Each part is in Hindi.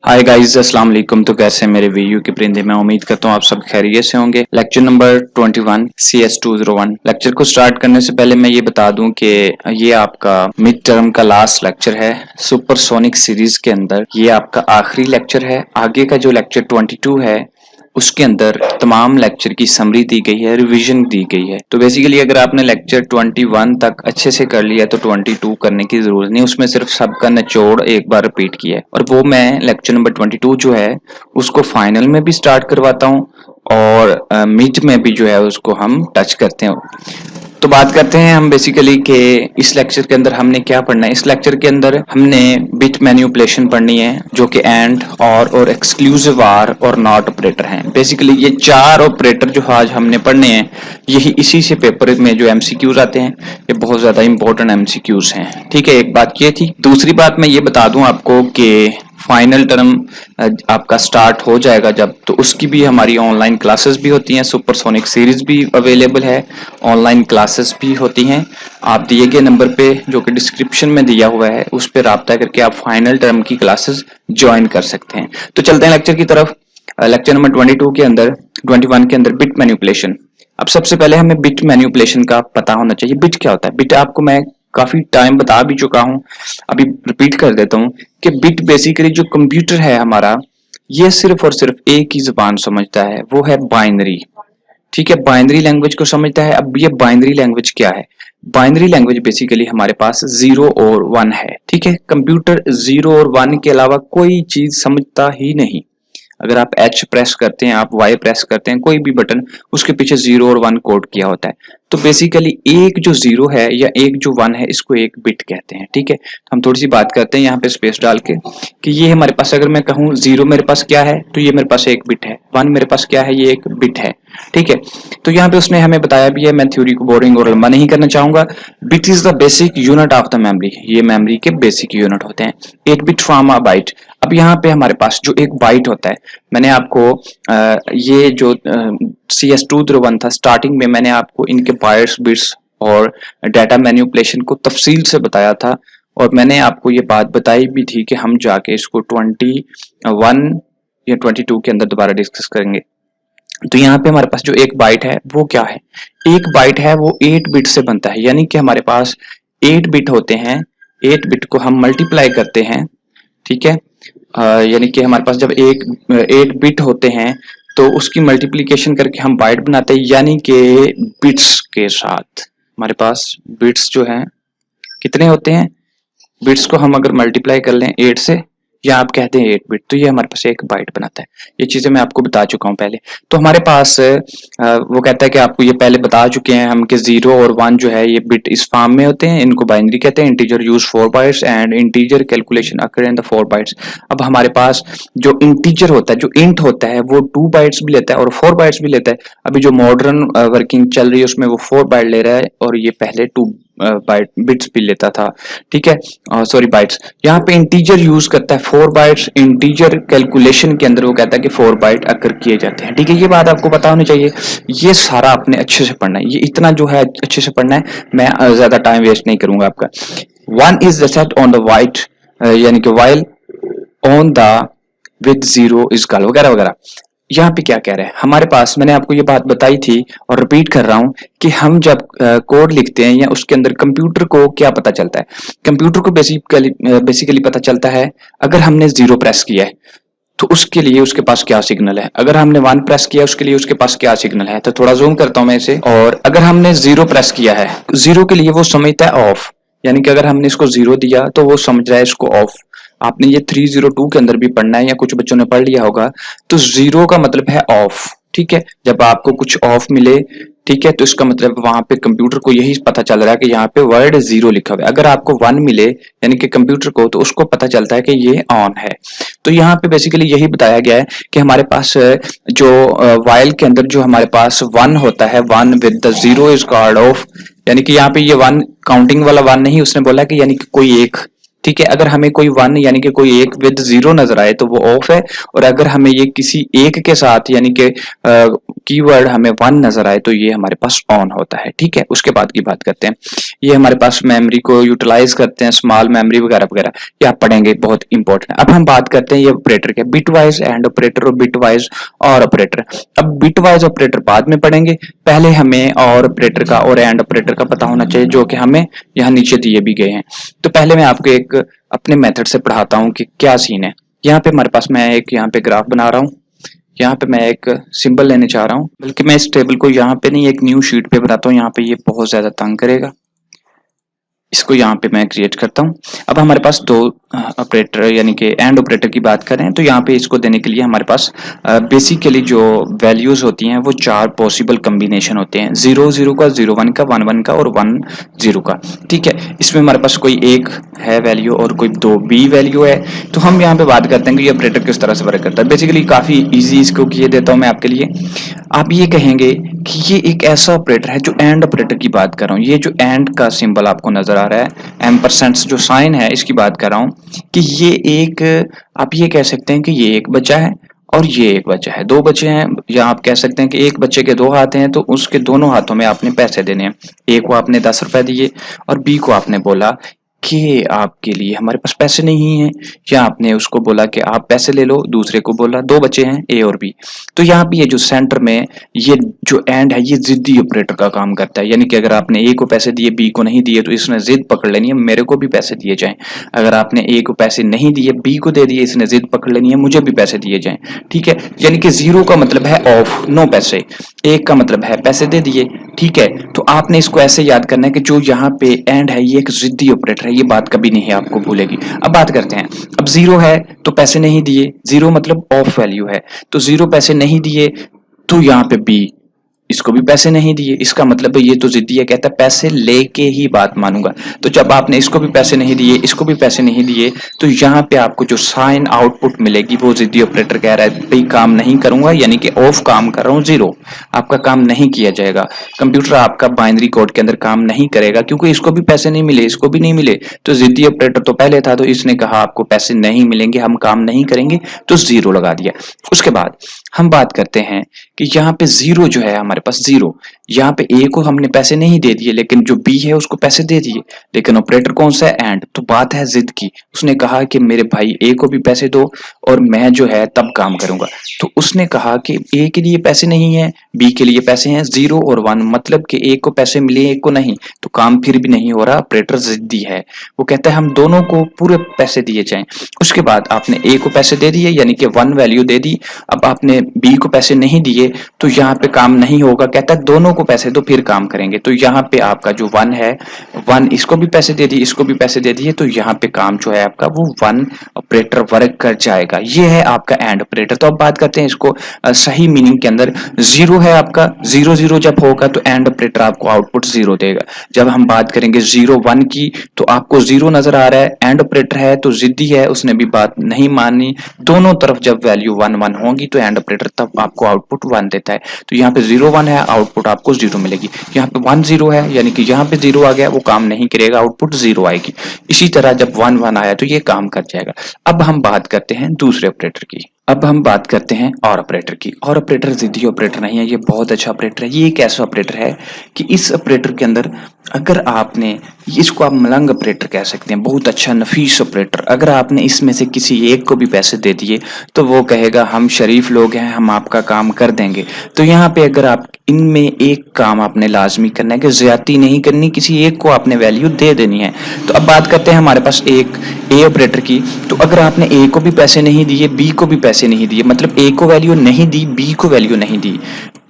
हाय गाइस, अस्सलाम वालेकुम। तो कैसे हैं मेरे वीयू के परिंदे। मैं उम्मीद करता हूँ आप सब खैरियत से होंगे। Lecture number 21 CS201। लेक्चर को स्टार्ट करने से पहले मैं ये बता दूं कि ये आपका मिड टर्म का लास्ट लेक्चर है सुपरसोनिक सीरीज के अंदर। ये आपका आखिरी लेक्चर है। आगे का जो लेक्चर 22 है उसके अंदर तमाम लेक्चर की समरी दी गई है, रिवीजन दी गई है। तो बेसिकली अगर आपने लेक्चर 21 तक अच्छे से कर लिया तो 22 करने की जरूरत नहीं, उसमें सिर्फ सबका निचोड़ एक बार रिपीट किया है। और वो मैं लेक्चर नंबर 22 जो है उसको फाइनल में भी स्टार्ट करवाता हूँ और मिड में भी जो है उसको हम टच करते हैं। तो बात करते हैं हम बेसिकली कि इस लेक्चर के अंदर हमने क्या पढ़ना है। इस लेक्चर के अंदर हमने बिट मैनिपुलेशन पढ़नी है जो कि एंड और एक्सक्लूसिव आर और नॉट ऑपरेटर हैं। बेसिकली ये चार ऑपरेटर जो आज हमने पढ़ने हैं यही इसी से पेपर में जो एमसीक्यूज आते हैं ये बहुत ज्यादा इंपॉर्टेंट एमसीक्यूज हैं। ठीक है, एक बात ये थी। दूसरी बात मैं ये बता दूं आपको कि फाइनल टर्म आपका स्टार्ट हो जाएगा जब, तो उसकी भी हमारी ऑनलाइन क्लासेस भी होती हैं। सुपरसोनिक सीरीज भी अवेलेबल है, ऑनलाइन क्लासेस भी होती हैं। आप दिए गए नंबर पे जो कि डिस्क्रिप्शन में दिया हुआ है उस पर राब्ता करके आप फाइनल टर्म की क्लासेस ज्वाइन कर सकते हैं। तो चलते हैं लेक्चर की तरफ। लेक्चर नंबर 22 के अंदर 21 के अंदर बिट मैनिपुलेशन। अब सबसे पहले हमें बिट मैनिपुलेशन का पता होना चाहिए। बिट क्या होता है? बिट आपको मैं काफी टाइम बता भी चुका हूं, अभी रिपीट कर देता हूं कि बिट बेसिकली जो कंप्यूटर है हमारा ये सिर्फ और सिर्फ एक ही जुबान समझता है, वो है बाइनरी। ठीक है, बाइनरी लैंग्वेज को समझता है। अब ये बाइनरी लैंग्वेज क्या है? बाइनरी लैंग्वेज बेसिकली हमारे पास 0 और 1 है। ठीक है, कंप्यूटर 0 और 1 के अलावा कोई चीज समझता ही नहीं। अगर आप H प्रेस करते हैं, आप Y प्रेस करते हैं, कोई भी बटन, उसके पीछे 0 और 1 कोड किया होता है। तो बेसिकली एक जो 0 है या एक जो 1 है इसको एक बिट कहते हैं। ठीक है, तो हम थोड़ी सी बात करते हैं यहाँ पे स्पेस डाल के कि ये हमारे पास, अगर मैं कहूँ 0 मेरे पास क्या है तो ये मेरे पास एक बिट है, 1 मेरे पास क्या है, ये एक बिट है। ठीक है, तो यहाँ पे उसने हमें बताया भी है। मैं थ्योरी को बोरिंग और लंबा नहीं करना चाहूंगा। Bit is the basic unit of the memory. ये मेमोरी के बेसिक यूनिट होते हैं। 8 बिट फ्रॉम अ बाइट। अब यहाँ पे हमारे पास जो एक बाइट होता है, मैंने आपको ये जो CS201 था स्टार्टिंग में मैंने आपको इनके बाइट्स बिट्स और डाटा मैनिपुलेशन को तफसील से बताया था। और मैंने आपको ये बात बताई भी थी कि हम जाके इसको 21 या 22 के अंदर दोबारा डिस्कस करेंगे। तो यहाँ पे हमारे पास जो एक बाइट है वो क्या है? एक बाइट है वो 8 बिट से बनता है, यानी कि हमारे पास 8 बिट होते हैं। 8 बिट को हम मल्टीप्लाई करते हैं। ठीक है, यानी कि हमारे पास जब एक 8 बिट होते हैं तो उसकी मल्टीप्लिकेशन करके हम बाइट बनाते हैं, यानी कि बिट्स के साथ हमारे पास बिट्स जो हैं कितने होते हैं? बिट्स को हम अगर मल्टीप्लाई कर लें 8 से, या आप कहते हैं 8 बिट, तो ये हमारे पास एक बाइट बनाता है। ये चीजें मैं आपको बता चुका हूं पहले। तो हमारे पास वो कहता है कि आपको ये पहले बता चुके हैं हम कि 0 और 1 जो है ये बिट इस फॉर्म में होते हैं, इनको बाइनरी कहते हैं। Integer use 4 bytes and integer calculation occur in the 4 bytes. अब हमारे पास जो इंटीजर होता है, जो इंट होता है, वो 2 बाइट्स भी लेता है और 4 बाइट्स भी लेता है। अभी जो मॉडर्न वर्किंग चल रही है उसमें वो 4 बाइट ले रहा है और ये पहले 2 बाइट बिट्स भी लेता था। ठीक है, सॉरी बाइट्स। यहाँ पे इंटीजर यूज करता है 4 बाइट्स। इंटीजर कैलकुलेशन के अंदर वो कहता है कि 4 बाइट अकर किए जाते हैं। ठीक है, ये बात आपको पता होनी चाहिए। ये सारा आपने अच्छे से पढ़ना है, ये इतना जो है अच्छे से पढ़ना है। मैं ज्यादा टाइम वेस्ट नहीं करूंगा आपका। 1 is the set on the white, यानी कि while on the with 0 is call, वगैरह वगैरह। यहाँ पे क्या कह रहे हैं हमारे पास? मैंने आपको ये बात बताई थी और रिपीट कर रहा हूं कि हम जब कोड लिखते हैं या उसके अंदर कंप्यूटर को क्या पता चलता है? कंप्यूटर को बेसिकली पता चलता है अगर हमने 0 प्रेस किया है तो उसके लिए उसके पास क्या सिग्नल है, अगर हमने 1 प्रेस किया उसके लिए उसके पास क्या सिग्नल है। तो थोड़ा जूम करता हूं मैं इसे। और अगर हमने 0 प्रेस किया है, 0 के लिए वो समझता है ऑफ, यानी कि अगर हमने इसको 0 दिया तो वो समझ रहा है इसको ऑफ। आपने ये 302 के अंदर भी पढ़ना है या कुछ बच्चों ने पढ़ लिया होगा। तो 0 का मतलब है ऑफ। ठीक है, जब आपको कुछ ऑफ मिले, ठीक है, तो इसका मतलब वहां पे कंप्यूटर को यही पता चल रहा है कि यहाँ पे वर्ड 0 लिखा हुआ है। अगर आपको 1 मिले यानी कि कंप्यूटर को, तो उसको पता चलता है कि ये ऑन है। तो यहाँ पे बेसिकली यही बताया गया है कि हमारे पास जो वाइल के अंदर जो हमारे पास 1 होता है, 1 with the 0 is called off. यानी कि यहाँ पे ये 1 काउंटिंग वाला 1 नहीं, उसने बोला कि यानी कि कोई एक। ठीक है, अगर हमें कोई 1 यानी कि कोई एक विद 0 नजर आए तो वो ऑफ है। और अगर हमें ये किसी एक के साथ यानी कि कीवर्ड हमें 1 नजर आए तो ये हमारे पास ऑन होता है। ठीक है, उसके बाद की बात करते हैं। ये हमारे पास मेमोरी को यूटिलाइज करते हैं, स्मॉल मेमोरी वगैरह वगैरह, ये आप पढ़ेंगे, बहुत इंपॉर्टेंट है। अब हम बात करते हैं ये ऑपरेटर के, बिट वाइज एंड ऑपरेटर और बिट वाइज और ऑपरेटर। अब बिट वाइज ऑपरेटर बाद में पढ़ेंगे, पहले हमें और ऑपरेटर का और एंड ऑपरेटर का पता होना चाहिए, जो कि हमें यहाँ नीचे दिए भी गए हैं। तो पहले मैं आपको एक अपने मेथड से पढ़ाता हूँ कि क्या सीन है। यहाँ पे हमारे पास मैं एक यहाँ पे ग्राफ बना रहा हूँ, यहाँ पे मैं एक सिंबल लेने चाह रहा हूँ, बल्कि मैं इस टेबल को यहाँ पे नहीं एक न्यू शीट पे बनाता हूँ, यहाँ पे ये बहुत ज्यादा तंग करेगा, इसको यहाँ पे मैं क्रिएट करता हूँ। अब हमारे पास दो ऑपरेटर यानी कि एंड ऑपरेटर की बात करें तो यहाँ पे इसको देने के लिए हमारे पास बेसिकली जो वैल्यूज होती हैं वो 4 पॉसिबल कॉम्बिनेशन होते हैं, 0 0 का, 0 1 का, 1 1 का और 1 0 का। ठीक है, इसमें हमारे पास कोई एक है वैल्यू और कोई 2 बी वैल्यू है। तो हम यहाँ पे बात करते हैं कि ये ऑपरेटर किस तरह से वर्क करता है। बेसिकली काफी ईजी इसको किए देता हूँ मैं आपके लिए। आप ये कहेंगे कि ये एक ऐसा ऑपरेटर है जो एंड ऑपरेटर की बात कर रहा हूँ। ये जो एंड का सिंबल आपको नजर आ रहा है, एम्परसेंड जो साइन है, इसकी बात कर रहा हूँ कि ये एक, आप ये कह सकते हैं कि ये एक बच्चा है और ये एक बच्चा है, दो बच्चे हैं, या आप कह सकते हैं कि एक बच्चे के 2 हाथ हैं तो उसके दोनों हाथों में आपने पैसे देने हैं। ए को आपने 10 रुपए दिए और बी को आपने बोला कि आपके लिए हमारे पास पैसे नहीं है, या आपने उसको बोला कि आप पैसे ले लो, दूसरे को बोला, 2 बच्चे हैं ए और बी। तो यहाँ पे ये जो सेंटर में ये जो एंड है ये जिद्दी ऑपरेटर का काम करता है, यानी कि अगर आपने ए को पैसे दिए बी को नहीं दिए तो इसने जिद पकड़ लेनी है मेरे को भी पैसे दिए जाएं। अगर आपने ए को पैसे नहीं दिए बी को दे दिए, इसने जिद पकड़ लेनी है मुझे भी पैसे दिए जाएं। ठीक है, यानी कि 0 का मतलब है ऑफ, नो पैसे, 1 का मतलब है पैसे दे दिए। ठीक है, तो आपने इसको ऐसे याद करना है कि जो यहाँ पे एंड है ये एक जिद्दी ऑपरेटर है, ये बात कभी नहीं है आपको भूलेगी। अब बात करते हैं, अब 0 है तो पैसे नहीं दिए, 0 मतलब ऑफ वैल्यू है, तो 0 पैसे नहीं दिए तो यहाँ पे बी, इसको भी पैसे नहीं दिए, इसका मतलब है ये तो जिद्दी है, कहता है पैसे लेके ही बात मानूंगा। तो जब आपने इसको भी पैसे नहीं दिए, इसको भी पैसे नहीं दिए, तो यहाँ पे आपको जो साइन आउटपुट मिलेगी वो जिद्दी ऑपरेटर कह रहा है भाई काम नहीं करूंगा, यानी कि ऑफ काम कर रहा हूँ, 0 आपका काम नहीं किया जाएगा। कंप्यूटर आपका बाइनरी कोड के अंदर काम नहीं करेगा क्योंकि इसको भी पैसे नहीं मिले, इसको भी नहीं मिले, तो जिद्दी ऑपरेटर तो पहले था तो इसने कहा आपको पैसे नहीं मिलेंगे, हम काम नहीं करेंगे, तो 0 लगा दिया। उसके बाद हम बात करते हैं कि यहाँ पे 0 जो है हमारे पास 0, यहाँ पे ए को हमने पैसे नहीं दे दिए लेकिन जो बी है उसको पैसे दे दिए, लेकिन ऑपरेटर कौन सा है, एंड, तो बात है जिद की। उसने कहा कि मेरे भाई ए को भी पैसे दो और मैं जो है तब काम करूंगा। तो उसने कहा कि ए के लिए पैसे नहीं है, बी के लिए पैसे हैं, 0 और 1, मतलब कि ए को पैसे मिले ए को नहीं, तो काम फिर भी नहीं हो रहा, ऑपरेटर जिद्दी है, वो कहता है हम दोनों को पूरे पैसे दिए जाएं। उसके बाद आपने ए को पैसे दे दिए यानी कि 1 वैल्यू दे दी, अब आपने बी को पैसे नहीं दिए तो यहाँ पे काम नहीं होगा, कहता है दोनों को पैसे दो फिर काम करेंगे। तो यहाँ पे आपका जो 1 है, 1 इसको भी पैसे दे दिए, इसको भी पैसे दे दिए, तो यहाँ पे काम जो है आपका वो 1 ऑपरेटर वर्क कर जाएगा। ये है आपका एंड ऑपरेटर। तो अब बात करते हैं इसको सही मीनिंग के अंदर। 0 है आपका, 0 0 जब होगा तो एंड ऑपरेटर आपको आउटपुट 0 देगा। जब हम बात करेंगे 0 1 की तो आपको 0 नजर आ रहा है, एंड ऑपरेटर है तो जिद्दी है, उसने भी बात नहीं मानी, दोनों तरफ जब वैल्यू 1 1 होगी तो एंड ऑपरेटर तब आपको आउटपुट 1 देता है। तो यहाँ पे 0 1 है, आउटपुट आपको 0 मिलेगी। यहाँ पे 1 0 है यानी कि यहाँ पे 0 आ गया, वो काम नहीं करेगा, आउटपुट 0 आएगी। इसी तरह जब 1 1 आया तो ये काम कर जाएगा। अब हम बात करते हैं दूसरे ऑपरेटर की। अब हम बात करते हैं और ऑपरेटर की। और ऑपरेटर जिद्दी ऑपरेटर नहीं है, ये बहुत अच्छा ऑपरेटर है। ये एक ऐसा ऑपरेटर है कि इस ऑपरेटर के अंदर अगर आपने, इसको आप मलंग ऑपरेटर कह सकते हैं, बहुत अच्छा नफीस ऑपरेटर, अगर आपने इसमें से किसी एक को भी पैसे दे दिए तो वो कहेगा हम शरीफ लोग हैं, हम आपका काम कर देंगे। तो यहाँ पे अगर आप इनमें एक काम आपने लाजमी करना है कि ज्यादती नहीं करनी, किसी एक को आपने वैल्यू दे देनी है। तो अब बात करते हैं हमारे पास एक ए ऑपरेटर की। तो अगर आपने ए को भी पैसे नहीं दिए, बी को भी पैसे नहीं दिए, मतलब ए को वैल्यू नहीं दी, बी को वैल्यू नहीं दी,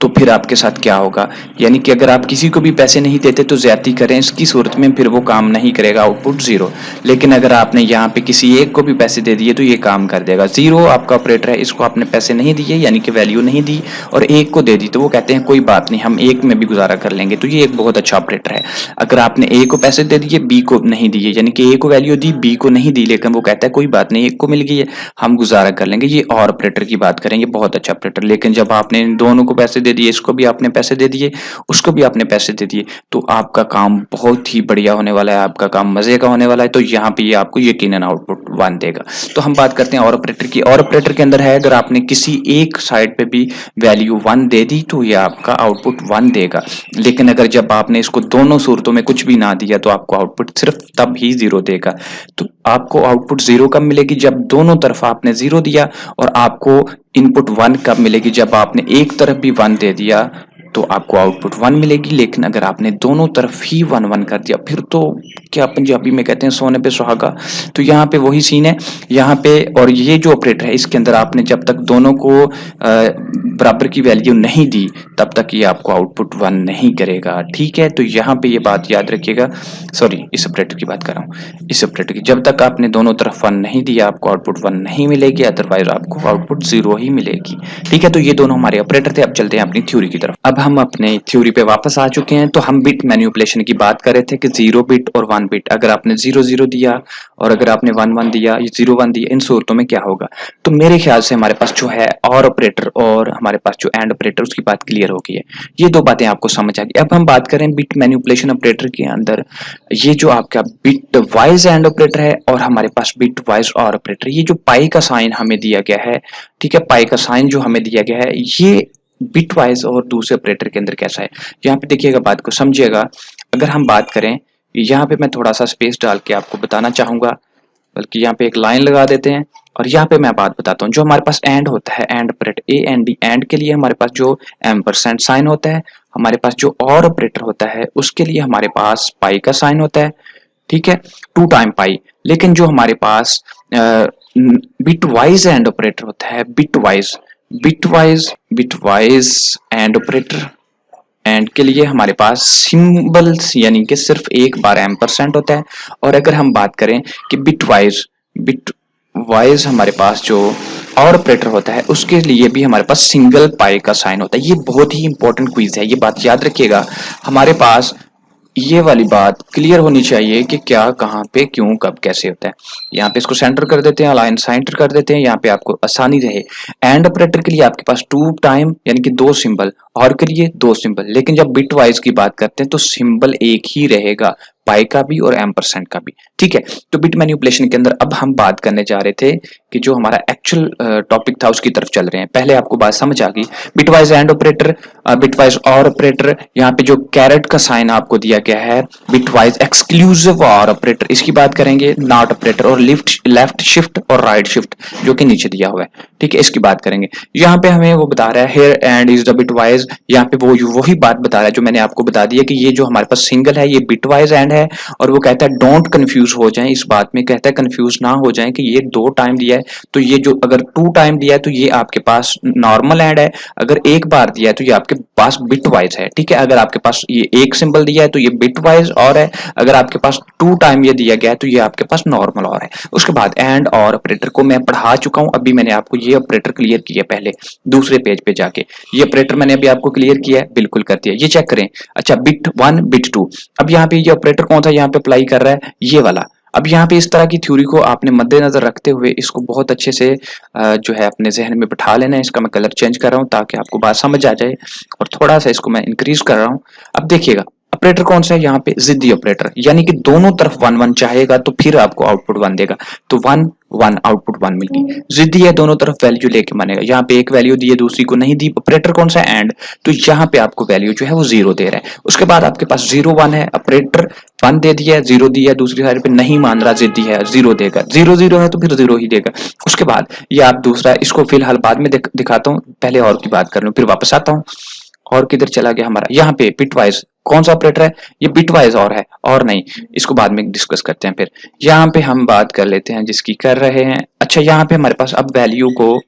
तो फिर आपके साथ क्या होगा, यानी कि अगर आप किसी को भी पैसे नहीं देते तो ज्यादती करें, इसकी सूरत में फिर वो काम नहीं करेगा, आउटपुट 0। लेकिन अगर आपने यहाँ पे किसी एक को भी पैसे दे दिए तो ये काम कर देगा। 0 आपका ऑपरेटर है, इसको आपने पैसे नहीं दिए यानी कि वैल्यू नहीं दी, और एक को दे दी तो वो कहते हैं कोई बात नहीं, हम एक में भी गुजारा कर लेंगे। तो ये एक बहुत अच्छा ऑपरेटर है। अगर आपने ए को पैसे दे दिए, बी को नहीं दिए, यानी कि ए को वैल्यू दी, बी को नहीं दी, लेकिन वो कहता है कोई बात नहीं, एक को मिल गई है, हम गुजारा कर लेंगे, ये और ऑपरेटर की बात करेंगे, बहुत अच्छा ऑपरेटर। लेकिन जब आपने इन दोनों को पैसे दे दिए, इसको भी आपने पैसे दे दिए, उसको भी आपने पैसे दे दिए, तो आपका काम बहुत ही बढ़िया होने वाला है, आपका काम मजे का होने वाला है। तो यहाँ पे ये आपको यकीनन आउटपुट 1 देगा। तो हम बात करते हैं और ऑपरेटर की। और ऑपरेटर के अंदर है, अगर आपने किसी एक साइड पे भी वैल्यू 1 दे दी तो ये आपका आउटपुट 1 देगा। लेकिन अगर जब आपने इसको दोनों सूरतों में कुछ भी ना दिया तो आपको आउटपुट सिर्फ तब ही 0 देगा। तो आपको आउटपुट 0 कब मिलेगी? जब दोनों तरफ आपने 0 दिया। और आपको इनपुट 1 कब मिलेगी? जब आपने एक तरफ भी 1 दे दिया तो आपको आउटपुट 1 मिलेगी। लेकिन अगर आपने दोनों तरफ ही 1 कर दिया, फिर तो क्या पंजाबी में कहते हैं सोने पे सुहागा। तो यहाँ पे वही सीन है यहाँ पे। और ये जो ऑपरेटर है इसके अंदर आपने जब तक दोनों को बराबर की वैल्यू नहीं दी तब तक ये आपको आउटपुट 1 नहीं करेगा। ठीक है, तो यहाँ पे ये बात याद रखिएगा। सॉरी, इस ऑपरेटर की बात कर रहा हूँ, इस ऑपरेटर की। जब तक आपने दोनों तरफ 1 नहीं दिया आपको आउटपुट 1 नहीं मिलेगी, अदरवाइज आपको आउटपुट 0 ही मिलेगी। ठीक है, तो ये दोनों हमारे ऑपरेटर थे। अब चलते हैं अपनी थ्योरी की तरफ। अब हम अपने थ्योरी पे वापस आ चुके हैं। तो हम बिट मैनिपुलेशन की बात कर रहे थे कि 0 बिट और 1 बिट, अगर आपने 0 0 दिया और अगर आपने 1 1 दिया, 0 1 दिया, इन सूरतों में क्या होगा? तो मेरे ख्याल से हमारे पास जो है और ऑपरेटर और हमारे पास जो एंड ऑपरेटर, उसकी बात क्लियर हो गई है। ये दो बातें आपको समझ आ गई। अब हम बात करें बिट मैनिपुलेशन ऑपरेटर के अंदर, ये जो आपका बिट वाइज एंड ऑपरेटर है और हमारे पास बिट वाइज और ऑपरेटर। ये जो पाई का साइन हमें दिया गया है, ठीक है, पाई का साइन जो हमें दिया गया है, ये बिट वाइज और दूसरे ऑपरेटर के अंदर कैसा है? यहाँ पे देखिएगा, बात को समझिएगा। अगर हम बात करें, यहाँ पे मैं थोड़ा सा स्पेस डाल के आपको बताना चाहूंगा, बल्कि यहाँ पे एक लाइन लगा देते हैं और यहाँ पे मैं बात बताता हूँ। जो हमारे पास एंड होता है, and operator, A and D, and के लिए हमारे पास जो एम्परसेंड साइन होता है, हमारे पास जो और ऑपरेटर होता है उसके लिए हमारे पास पाई का साइन होता है। ठीक है, 2 टाइम पाई। लेकिन जो हमारे पास बिट वाइज एंड ऑपरेटर होता है, bit wise and operator, and के लिए हमारे पास सिंबल्स यानी कि सिर्फ एक बार एम्परसेंड होता है। और अगर हम बात करें कि बिट वाइज हमारे पास जो और ऑपरेटर होता है उसके लिए भी हमारे पास सिंगल पाई का साइन होता है। ये बहुत ही इंपॉर्टेंट क्विज है, ये बात याद रखिएगा। हमारे पास ये वाली बात क्लियर होनी चाहिए कि क्या, कहाँ पे, क्यों, कब, कैसे होता है। यहाँ पे इसको सेंटर कर देते हैं, अलाइन सेंटर कर देते हैं, यहाँ पे आपको आसानी रहे। एंड ऑपरेटर के लिए आपके पास 2 टाइम यानी कि 2 सिंबल, और के लिए 2 सिंबल। लेकिन जब बिट वाइज की बात करते हैं तो सिंबल एक ही रहेगा, पाई का भी और एम्परसेंड का भी। ठीक है, तो बिट मैनिपुलेशन के अंदर अब हम बात करने जा रहे थे कि जो हमारा एक्चुअल टॉपिक था उसकी तरफ चल रहे हैं। पहले आपको बात समझ आ गई, बिटवाइज एंड ऑपरेटर, बिटवाइज और ऑपरेटर। यहाँ पे जो कैरेट का साइन आपको दिया गया है, बिटवाइज एक्सक्लूसिव और ऑपरेटर, इसकी बात करेंगे। नॉट ऑपरेटर और लेफ्ट शिफ्ट और राइट शिफ्ट जो कि नीचे दिया हुआ है, ठीक है, इसकी बात करेंगे। यहाँ पे हमें वो बता रहा है here and is the bitwise, यहाँ पे वो वही बात बता रहा है जो मैंने आपको बता दिया कि ये जो हमारे पास सिंगल है ये बिटवाइज एंड है। और वो कहता है डोंट कंफ्यूज हो जाएं इस बात में, कहता है कंफ्यूज ना हो जाएं कि ये 2 टाइम दिया है तो ये जो अगर 2 टाइम दिया है तो ये आपके पास नॉर्मल एंड है, अगर एक बार दिया है तो ये आपके पास बिट वाइज है। ठीक है, अगर आपके पास ये एक सिंबल दिया है तो ये बिट वाइज और है, अगर आपके पास 2 टाइम ये दिया गया है तो ये आपके पास नॉर्मल और है। उसके बाद एंड और ऑपरेटर को मैं पढ़ा चुका हूं, अभी मैंने आपको ये ऑपरेटर क्लियर किया पहले दूसरे पेज पे जाके। ये ऑपरेटर मैंने अभी आपको क्लियर किया है, बिल्कुल कर दिया, ये चेक करें। अच्छा, बिट 1 बिट 2, अब यहाँ पे ये ऑपरेटर कौन सा यहाँ पे अप्लाई कर रहा है? ये वाला। अब यहाँ पे इस तरह की थ्योरी को आपने मद्देनजर रखते हुए इसको बहुत अच्छे से जो है अपने जहन में बिठा लेना है। इसका मैं कलर चेंज कर रहा हूँ ताकि आपको बात समझ आ जाए और थोड़ा सा इसको मैं इंक्रीज कर रहा हूँ। अब देखिएगा ऑपरेटर कौन सा है यहाँ पे? जिद्दी ऑपरेटर, यानी कि दोनों तरफ 1 1 चाहेगा तो फिर आपको आउटपुट 1 देगा। तो 1 1 आउटपुट 1 मिल गई। जिद्दी है, दोनों तरफ वैल्यू लेके मानेगा। यहाँ पे एक वैल्यू दी है दूसरी को नहीं दी। ऑपरेटर कौन सा? एंड, तो यहाँ पे आपको वैल्यू जो है वो 0 दे रहा है। उसके बाद आपके पास 0 1 है, ऑपरेटर 1 दे दिया, 0 दिया, दूसरी साइड पे नहीं मान रहा, जिद्दी है, 0 देगा। 0 0 है तो फिर 0 ही देगा। उसके बाद ये आप दूसरा, इसको फिलहाल बाद में दिखाता हूँ, पहले और की बात कर लूं फिर वापस आता हूँ। और किधर चला गया हमारा? यहाँ पे बिटवाइज कौन सा ऑपरेटर है? ये बिटवाइज और है, और नहीं, इसको बाद में डिस्कस करते हैं। फिर यहाँ पे हम बात कर लेते हैं जिसकी कर रहे हैं। अच्छा, यहाँ पे हमारे पास अब वैल्यू को,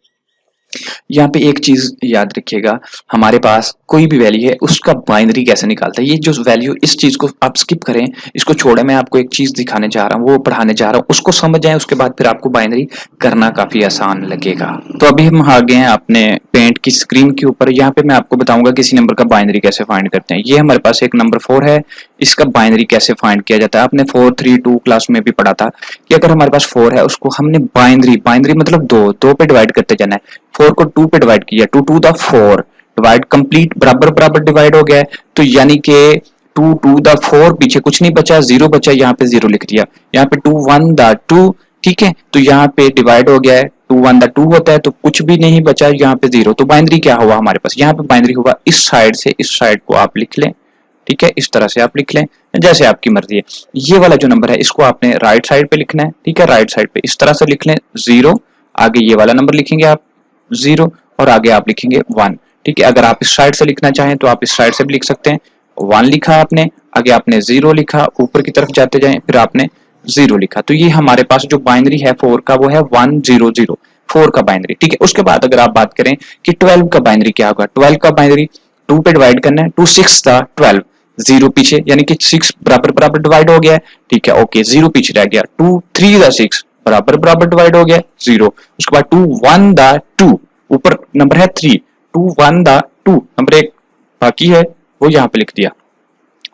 यहाँ पे एक चीज याद रखिएगा, हमारे पास कोई भी वैल्यू है उसका बाइनरी कैसे निकालता है। ये जो वैल्यू, इस चीज को आप स्किप करें, इसको छोड़े, मैं आपको एक चीज दिखाने जा रहा हूँ, वो पढ़ाने जा रहा हूँ, उसको समझ जाए, उसके बाद फिर आपको बाइनरी करना काफी आसान लगेगा। तो अभी हम आ गए हैं अपने पेंट की स्क्रीन के ऊपर। यहाँ पे मैं आपको बताऊंगा किसी नंबर का बाइनरी कैसे फाइंड करते हैं। ये हमारे पास एक नंबर 4 है, इसका बाइनरी कैसे फाइंड किया जाता है। आपने 4 3 2 क्लास में भी पढ़ा था कि अगर हमारे पास 4 है उसको हमने बाइनरी मतलब 2 पे डिवाइड करते जाना है। 4 को 2 पे डिवाइड किया, 2 2 द 4, डिवाइड कंप्लीट, बराबर बराबर डिवाइड हो गया है, तो यानी कि 2 2 द 4, पीछे कुछ नहीं बचा, 0 बचा, यहाँ पे 0 लिख दिया, यहाँ पे 2 1 द 2, ठीक है, तो यहाँ पे डिवाइड हो गया है, 2 1 द 2 होता है, तो कुछ भी नहीं बचा, यहाँ पे 0, तो बाइनरी क्या हुआ हमारे पास, यहाँ पे बाइनरी हुआ इस साइड से इस साइड को आप लिख लें, ठीक है, इस तरह से आप लिख लें, जैसे आपकी मर्जी है। ये वाला जो नंबर है इसको आपने राइट साइड पे लिखना है, ठीक है, राइट साइड पे इस तरह से लिख लें 0, आगे ये वाला नंबर लिखेंगे आप 0 और आगे आप लिखेंगे 1, ठीक है। अगर आप इस साइड से लिखना चाहें तो आप इस साइड से भी लिख सकते हैं, 1 लिखा आपने, आगे आपने 0 लिखा, ऊपर की तरफ जाते जाएं, फिर आपने 0 लिखा, तो ये हमारे पास जो बाइनरी है 4 का वो है 100, 4 का बाइनरी, ठीक है। उसके बाद अगर आप बात करें कि 12 का बाइनरी क्या होगा, 12 का बाइनरी 2 पे डिवाइड करना है, 2 6 था 12, 0 पीछे, यानी कि 6 बराबर बराबर डिवाइड हो गया है, ठीक है, ओके, 0 पीछे रह गया, 2 3 था 6 बराबर बराबर डिवाइड हो गया 0, उसके बाद 2 1 दा 2, ऊपर नंबर है 3, 2 1 दा 2, नंबर एक बाकी है वो यहाँ पे लिख दिया,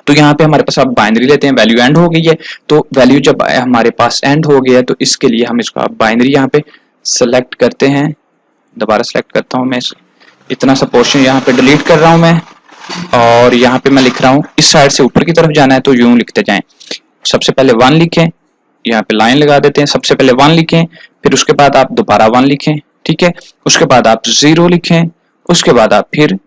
तो यहाँ पे हमारे पास अब बाइनरी लेते हैं, वैल्यू एंड हो गई है, तो वैल्यू जब हमारे पास एंड हो गया है तो इसके लिए हम इसको बाइनरी यहाँ पे सेलेक्ट करते हैं, दोबारा सेलेक्ट करता हूँ मैं, इतना सा पोर्शन यहाँ पे डिलीट कर रहा हूँ मैं, और यहाँ पे मैं लिख रहा हूँ इस साइड से ऊपर की तरफ जाना है तो यूं लिखते जाएं, सबसे पहले 1 लिखें, यहाँ पे लाइन लगा देते हैं, सबसे पहले 1 लिखें, फिर उसके बाद आप दोबारा 1 लिखें, ठीक है, उसके बाद आप 0 लिखें, उसके बाद आप फिर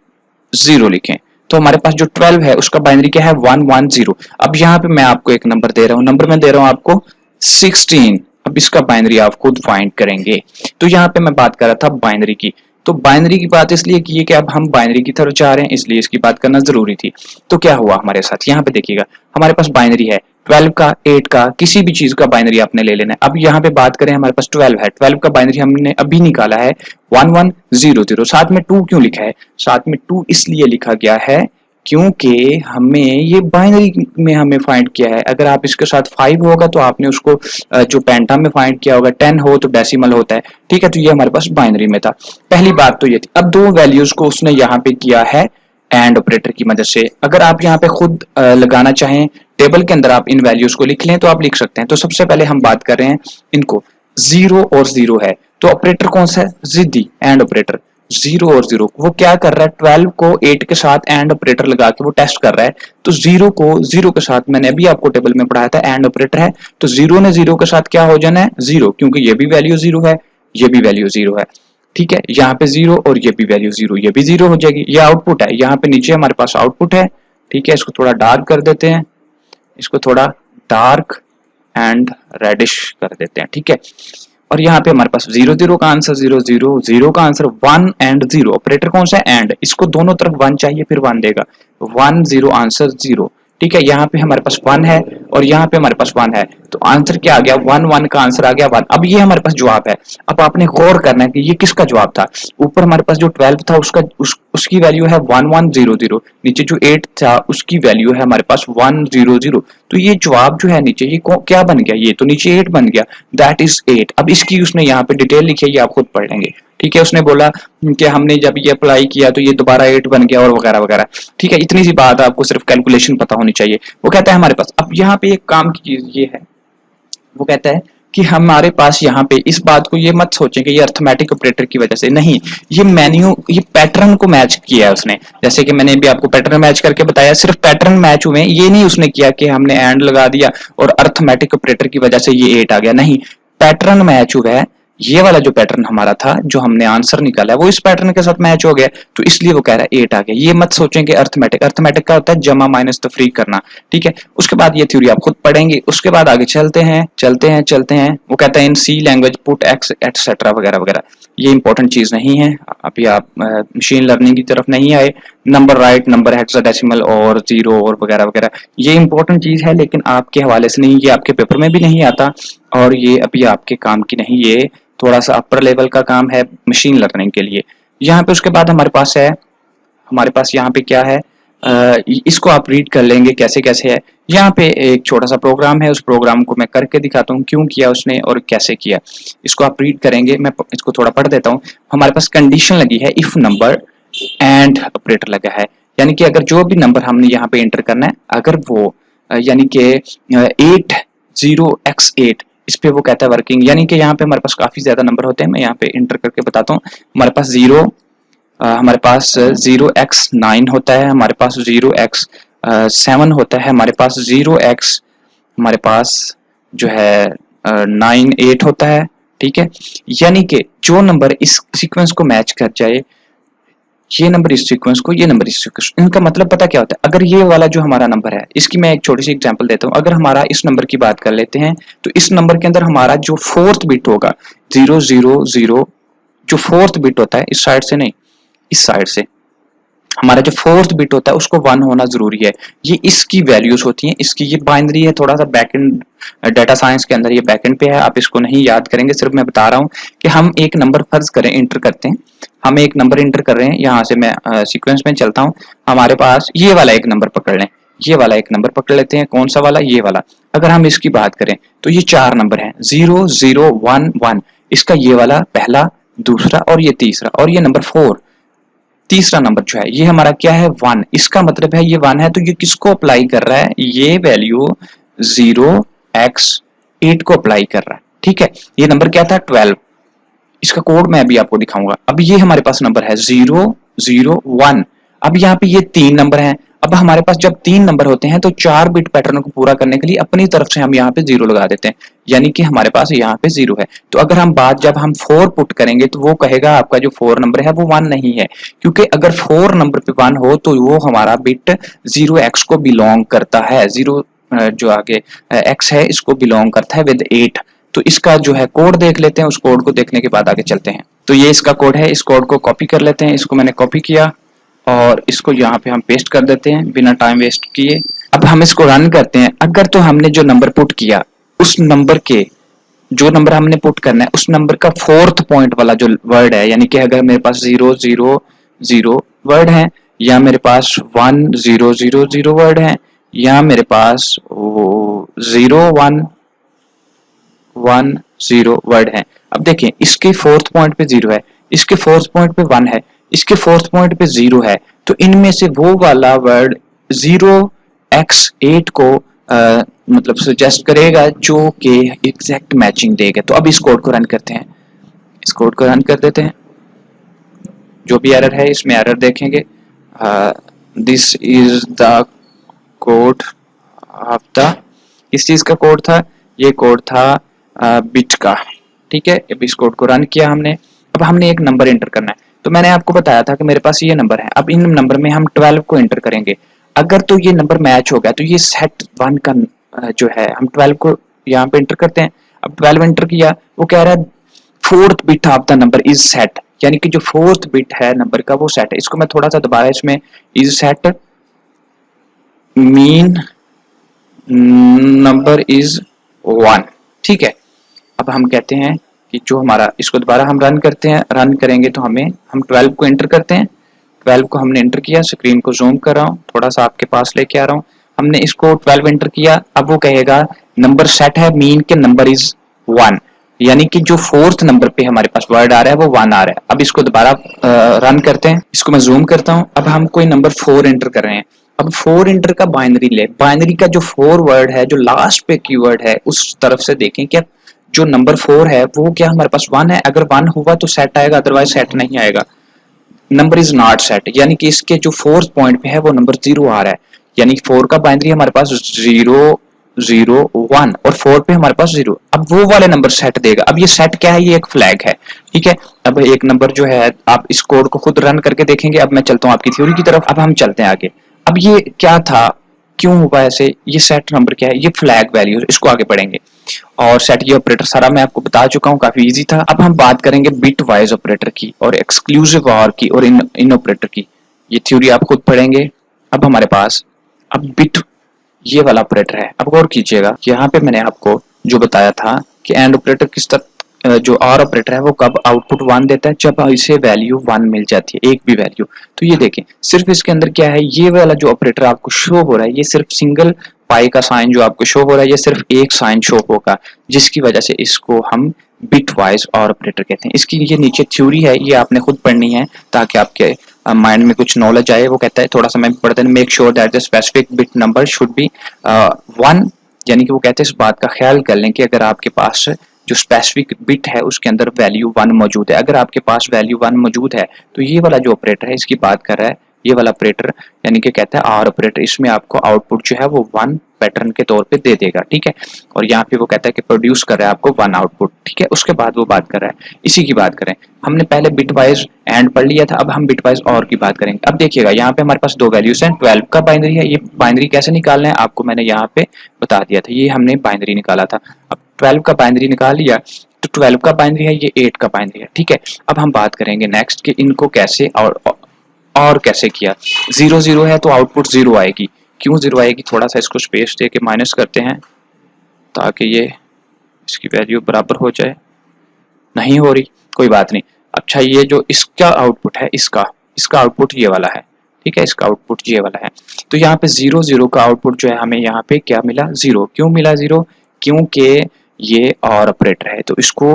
0 लिखें, तो हमारे पास जो 12 है उसका बाइनरी क्या है 110। अब यहाँ पे मैं आपको एक नंबर दे रहा हूँ, नंबर मैं दे रहा हूँ आपको 16, अब इसका बाइनरी आप खुद फाइंड करेंगे। तो यहाँ पे मैं बात कर रहा था बाइनरी की, तो बाइनरी की बात इसलिए की है कि अब हम बाइनरी की तरफ जा रहे हैं, इसलिए इसकी बात करना जरूरी थी। तो क्या हुआ हमारे साथ, यहाँ पे देखिएगा हमारे पास बाइनरी है 12 का, 8 का, किसी भी चीज का बाइनरी आपने ले लेना है। अब यहाँ पे बात करें हमारे पास 12 है, 12 का बाइनरी हमने अभी निकाला है 1100, साथ में 2 क्यों लिखा है, साथ में 2 इसलिए लिखा गया है क्योंकि हमें ये बाइनरी में हमें फाइंड किया है। अगर आप इसके साथ 5 होगा तो आपने उसको जो पेंटा में फाइंड किया होगा, 10 हो तो डेसिमल होता है, ठीक है, तो ये हमारे पास बाइनरी में था। पहली बात तो ये थी। अब दो वैल्यूज को उसने यहाँ पे किया है एंड ऑपरेटर की मदद से। अगर आप यहाँ पे खुद लगाना चाहें टेबल के अंदर आप इन वैल्यूज को लिख लें तो आप लिख सकते हैं। तो सबसे पहले हम बात कर रहे हैं इनको, 0 और 0 है तो ऑपरेटर कौन सा है, जिद्दी एंड ऑपरेटर। 0 और 0 वो क्या कर रहा है, 12 को 8 के साथ एंड ऑपरेटर लगा के वो टेस्ट कर रहा है। तो 0 को 0 के साथ, मैंने अभी आपको टेबल में पढ़ाया था एंड ऑपरेटर है, तो 0 ने 0 के साथ क्या हो जाना है 0, क्योंकि ये भी वैल्यू 0 है, ये भी वैल्यू 0 है, ठीक है, यहाँ पे 0 और ये भी वैल्यू 0, ये भी 0 हो जाएगी। ये आउटपुट है, यहाँ पे नीचे हमारे पास आउटपुट है, ठीक है, इसको थोड़ा डार्क कर देते हैं, इसको थोड़ा डार्क एंड रेडिश कर देते हैं, ठीक है। और यहाँ पे हमारे पास 0 0 का आंसर 0 0, 0 का आंसर 1 एंड 0, ऑपरेटर कौन सा है एंड, इसको दोनों तरफ 1 चाहिए फिर 1 देगा, 1 0 आंसर 0, ठीक है। यहाँ पे हमारे पास 1 है और यहाँ पे हमारे पास 1 है, तो आंसर क्या आ गया 1 1 का आंसर आ गया 1। अब ये हमारे पास जवाब है। अब आपने गौर करना है कि ये किसका जवाब था। ऊपर हमारे पास जो 12 था उसकी वैल्यू है 1100, नीचे जो 8 था उसकी वैल्यू है हमारे पास 100, तो ये जवाब जो है नीचे ये क्या बन गया, ये तो नीचे 8 बन गया, दैट इज 8। अब इसकी उसने यहाँ पे डिटेल लिखी है, ये आप खुद पढ़ लेंगे, ठीक है। उसने बोला कि हमने जब ये अप्लाई किया तो ये दोबारा 8 बन गया और वगैरह वगैरह, ठीक है। इतनी सी बात आपको सिर्फ कैलकुलेशन पता होनी चाहिए। वो कहता है हमारे पास, अब यहाँ पे एक काम की चीज ये है, वो कहता है कि हमारे पास यहाँ पे इस बात को ये मत सोचें कि ये अर्थमेटिक ऑपरेटर की वजह से नहीं, ये पैटर्न को मैच किया है उसने। जैसे कि मैंने भी आपको पैटर्न मैच करके बताया, सिर्फ पैटर्न मैच हुए, ये नहीं उसने किया कि हमने एंड लगा दिया और अर्थमेटिक ऑपरेटर की वजह से ये 8 आ गया, नहीं, पैटर्न मैच हुआ है। ये वाला जो पैटर्न हमारा था, जो हमने आंसर निकाला है, वो इस पैटर्न के साथ मैच हो गया, तो इसलिए वो कह रहा है 8 आ गया। ये मत सोचें कि अर्थमेटिक का होता है जमा माइनस तफरीक करना, ठीक है। उसके बाद ये थ्योरी आप खुद पढ़ेंगे। उसके बाद आगे चलते हैं। वो कहता है इन सी लैंग्वेज पुट एक्स एटसेट्रा वगैरह वगैरह। ये इंपॉर्टेंट चीज नहीं है, अभी आप मशीन लर्निंग की तरफ नहीं आए। नंबर राइट, नंबर हेक्साडेसिमल और 0 और वगैरह वगैरह, ये इंपॉर्टेंट चीज है, लेकिन आपके हवाले से नहीं, ये आपके पेपर में भी नहीं आता और ये अभी आपके काम की नहीं, ये थोड़ा सा अपर लेवल का काम है मशीन लर्निंग के लिए। यहाँ पे उसके बाद हमारे पास यहाँ पे क्या है, इसको आप रीड कर लेंगे कैसे कैसे है। यहाँ पे एक छोटा सा प्रोग्राम है, उस प्रोग्राम को मैं करके दिखाता हूँ क्यों किया उसने और कैसे किया, इसको आप रीड करेंगे। मैं इसको थोड़ा पढ़ देता हूँ। हमारे पास कंडीशन लगी है इफ नंबर एंड ऑपरेटर लगा है, यानी कि अगर जो भी नंबर हमने यहाँ पे एंटर करना है, अगर वो यानी कि 80x8, इस पे वो कहता है वर्किंग, यानी कि यहाँ पे हमारे पास काफी ज्यादा नंबर होते हैं। मैं यहाँ पे इंटर करके बताता हूँ। हमारे पास 0 हमारे पास 0x9 होता है, हमारे पास 0x7 होता है, हमारे पास 0x हमारे पास जो है 9 8 होता है। ठीक है, यानी कि जो नंबर इस सीक्वेंस को मैच कर जाए, ये नंबर इस सीक्वेंस को, ये नंबर इस सीक्वेंस, इनका मतलब पता क्या होता है? अगर ये वाला जो हमारा नंबर है, इसकी मैं एक छोटी सी एग्जांपल देता हूँ। अगर हमारा इस नंबर की बात कर लेते हैं, तो इस नंबर के अंदर हमारा जो फोर्थ बिट होगा 000, जो फोर्थ बिट होता है, इस साइड से नहीं, इस साइड से हमारा जो फोर्थ बिट होता है उसको 1 होना जरूरी है। ये इसकी वैल्यूज होती हैं, इसकी ये बाइनरी है, थोड़ा सा बैकएंड डाटा साइंस के अंदर ये बैकएंड पे है, आप इसको नहीं याद करेंगे, सिर्फ मैं बता रहा हूँ कि हम एक नंबर फर्ज करें, इंटर करते हैं, हम एक नंबर इंटर कर रहे हैं, यहाँ से मैं सीक्वेंस में चलता हूँ, हमारे पास ये वाला एक नंबर पकड़ लें, ये वाला एक नंबर पकड़ लेते हैं, कौन सा वाला? ये वाला। अगर हम इसकी बात करें तो ये 4 नंबर हैं, 0 0 1 1, इसका ये वाला पहला, दूसरा और ये तीसरा, और ये नंबर 4, तीसरा नंबर जो है ये हमारा क्या है? 1। इसका मतलब है ये 1 है, तो ये किसको अप्लाई कर रहा है? ये वैल्यू 0x8 को अप्लाई कर रहा है। ठीक है, ये नंबर क्या था? 12। इसका कोड मैं अभी आपको दिखाऊंगा। अब ये हमारे पास नंबर है 0 0 1। अब यहाँ पे ये 3 नंबर हैं। अब हमारे पास जब 3 नंबर होते हैं तो 4 बिट पैटर्न को पूरा करने के लिए अपनी तरफ से हम यहाँ पे 0 लगा देते हैं, यानी कि हमारे पास यहाँ पे 0 है। तो अगर हम बात जब हम 4 पुट करेंगे तो वो कहेगा आपका जो 4 नंबर है वो 1 नहीं है, क्योंकि अगर 4 नंबर पे 1 हो तो वो हमारा बिट 0x को बिलोंग करता है, 0 जो आगे x है इसको बिलोंग करता है विद 8। तो इसका जो है कोड देख लेते हैं, उस कोड को देखने के बाद आगे चलते हैं। तो ये इसका कोड है, इस कोड को कॉपी कर लेते हैं। इसको मैंने कॉपी किया और इसको यहाँ पे हम पेस्ट कर देते हैं बिना टाइम वेस्ट किए। अब हम इसको रन करते हैं। अगर तो हमने जो नंबर पुट किया, उस नंबर के जो नंबर हमने पुट करना है, उस नंबर का फोर्थ पॉइंट वाला जो वर्ड है, यानी कि अगर मेरे पास 0 0 0 वर्ड है, या मेरे पास 1 0 0 0 वर्ड है, या मेरे पास 0 1 1 0 वर्ड है। अब देखें, इसके फोर्थ पॉइंट पे 0 है, इसके फोर्थ पॉइंट पे 1 है, इसके फोर्थ पॉइंट पे 0 है, तो इनमें से वो वाला वर्ड 0x8 को मतलब सजेस्ट करेगा जो कि एग्जैक्ट मैचिंग देगा। तो अब इस कोड को रन करते हैं, इस कोड को रन कर देते हैं। जो भी एरर है इसमें एरर देखेंगे। This is the code of the, इस चीज का कोड था, ये कोड था बिट का। ठीक है, अब इस कोड को रन किया हमने। अब हमने एक नंबर एंटर करना है। तो मैंने आपको बताया था कि मेरे पास ये नंबर है। अब इन नंबर में हम 12 को एंटर करेंगे। अगर तो ये नंबर मैच हो गया तो ये सेट 1 का जो है, हम 12 को यहाँ पे एंटर करते हैं। अब 12 एंटर किया, वो कह रहा है fourth bit of the number is set, यानी कि जो फोर्थ बिट है नंबर का वो सेट है। इसको मैं थोड़ा सा दोबारा, इसमें is set mean number is 1। ठीक है, अब हम कहते हैं कि जो हमारा, इसको दोबारा हम रन करते हैं। रन करेंगे तो हमें, हम 12 को एंटर करते हैं। 12 को हमने एंटर किया, स्क्रीन को जूम कर रहा हूँ, थोड़ा सा आपके पास लेके आ रहा हूँ। हमने इसको 12 एंटर किया। अब वो कहेगा नंबर सेट है, मीन के नंबर इज 1, यानी कि जो फोर्थ नंबर पे हमारे पास वर्ड आ रहा है वो 1 आ रहा है। अब इसको दोबारा रन करते हैं। इसको मैं जूम करता हूँ। अब हम कोई नंबर 4 एंटर कर रहे हैं। अब 4 एंटर का बाइनरी ले, बाइनरी का जो 4 वर्ड है, जो लास्ट पे कीवर्ड है, उस तरफ से देखें क्या जो नंबर 4 है वो क्या हमारे पास 1 है। अगर 1 हुआ तो सेट आएगा, अदरवाइज सेट नहीं आएगा। नंबर इज नॉट सेट, यानी कि इसके जो फोर्थ पॉइंट पे है वो नंबर 0 आ रहा है, यानी 4 का बाइनरी हमारे पास 0 0 1 और 4 पे हमारे पास 0। अब वो वाले नंबर सेट देगा। अब ये सेट क्या है? ये एक फ्लैग है। ठीक है, अब एक नंबर जो है, आप इस कोड को खुद रन करके देखेंगे। अब मैं चलता हूँ आपकी थ्योरी की तरफ। अब हम चलते हैं आगे। अब ये क्या था, क्यों हुआ ऐसे? ये सेट नंबर क्या है? ये फ्लैग वैल्यू, इसको आगे पढ़ेंगे। और सेट ये ऑपरेटर सारा मैं आपको बता चुका हूँ, काफी इजी था। अब हम बात करेंगे बिट वाइज ऑपरेटर की और एक्सक्लूसिव और की और इन ऑपरेटर की। ये थ्योरी आप खुद पढ़ेंगे। अब हमारे पास अब बिट ये वाला ऑपरेटर है। अब गौर कीजिएगा, यहाँ पे मैंने आपको जो बताया था कि एंड ऑपरेटर किस तरह, जो और ऑपरेटर है वो कब आउटपुट 1 देता है, जब इसे वैल्यू 1 मिल जाती है, एक भी वैल्यू। तो ये देखें, सिर्फ इसके अंदर क्या है, ये वाला जो ऑपरेटर आपको शो हो रहा है, ये सिर्फ सिंगल पाई का साइन जो आपको शो हो रहा है, ये सिर्फ एक साइन शो होगा, जिसकी वजह से इसको हम बिट वाइज और ऑपरेटर कहते हैं। इसकी ये नीचे थ्योरी है, ये आपने खुद पढ़नी है ताकि आपके माइंड में कुछ नॉलेज आए। वो कहता है, थोड़ा सा मैं पढ़ते हैं, make sure that the specific bit number should be 1, यानी कि वो कहते हैं इस बात का ख्याल कर लें कि अगर आपके पास जो स्पेसिफिक बिट है उसके अंदर वैल्यू 1 मौजूद है। अगर आपके पास वैल्यू 1 मौजूद है तो ये वाला जो ऑपरेटर है इसकी बात कर रहा है, ये वाला ऑपरेटर यानी कि कहता है आर ऑपरेटर, इसमें आपको आउटपुट जो है वो 1 पैटर्न के तौर पे दे देगा, ठीक है। और यहाँ पे वो कहता है कि प्रोड्यूस कर रहा है आपको 1 आउटपुट, ठीक है। उसके बाद वो बात कर रहा है, इसी की बात करें। हमने पहले बिट वाइज एंड पढ़ लिया था, अब हम बिट वाइज और की बात करेंगे। अब देखिएगा यहाँ पे हमारे पास दो वैल्यूज हैं, 12 का बाइनरी है। ये बाइनरी कैसे निकालना है आपको मैंने यहाँ पे बता दिया था, ये हमने बाइनरी निकाला था। अब 12 का बाइनरी निकाल लिया तो 12 का बाइनरी है, ये 8 का बाइनरी है, ठीक है। अब हम बात करेंगे नेक्स्ट कि इनको कैसे और कैसे किया। 0 0 है तो आउटपुट 0 आएगी। क्यों 0 आएगी, थोड़ा सा इसको स्पेस दे के माइनस करते हैं ताकि ये इसकी वैल्यू बराबर हो जाए। नहीं हो रही, कोई बात नहीं। अच्छा, ये जो इसका आउटपुट है, इसका आउटपुट ये वाला है, ठीक है। इसका आउटपुट ये वाला है। तो यहाँ पे 0 0 का आउटपुट जो है हमें यहाँ पे क्या मिला, 0। क्यों मिला 0, क्योंकि ये और ऑपरेटर है तो इसको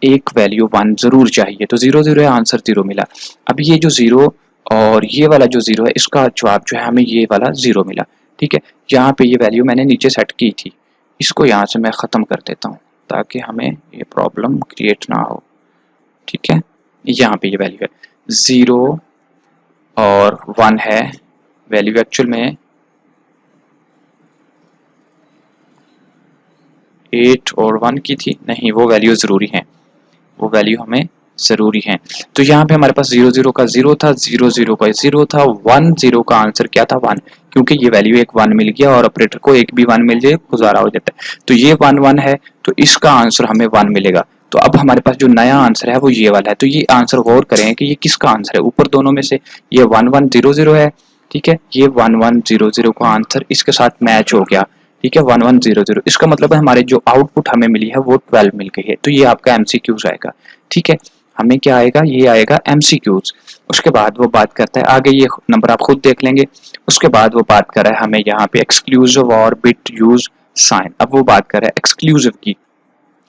एक वैल्यू 1 जरूर चाहिए, तो 0 0 है, आंसर 0 मिला। अब ये जो 0 और ये वाला जो 0 है इसका जवाब जो है हमें ये वाला 0 मिला, ठीक है। यहाँ पे ये वैल्यू मैंने नीचे सेट की थी, इसको यहाँ से मैं ख़त्म कर देता हूँ ताकि हमें ये प्रॉब्लम क्रिएट ना हो, ठीक है। यहाँ पे ये वैल्यू है 0 और 1 है, वैल्यू एक्चुअल में 8 और 1 की थी, नहीं वो वैल्यू ज़रूरी है, वो वैल्यू हमें ज़रूरी है। तो यहाँ पे हमारे पास 0 0 का 0 था, 0 0 का 0 था, 1 0 का आंसर क्या था 1, क्योंकि ये वैल्यू एक 1 मिल गया और ऑपरेटर को एक भी 1 मिल जाए गुजारा हो जाता है। तो ये 1 1 है तो इसका आंसर हमें 1 मिलेगा। तो अब हमारे पास जो नया आंसर है वो ये वाला है। तो ये आंसर गौर करें कि ये किसका आंसर है, ऊपर दोनों में से ये 1 1 0 0 है, ठीक है। ये 1 1 0 0 का आंसर इसके साथ मैच हो गया, ठीक है, 1 1 0 0। इसका मतलब है हमारे जो आउटपुट हमें मिली है वो 12 मिल गई है। तो ये आपका एमसीक्यूज आएगा, ठीक है। हमें क्या आएगा, ये आएगा एमसीक्यूज। उसके बाद वो बात करता है आगे, ये नंबर आप खुद देख लेंगे। उसके बाद वो बात कर रहा है हमें यहाँ पे एक्सक्लूसिव और बिट यूज साइन। अब वो बात कर रहा है एक्सक्लूसिव की।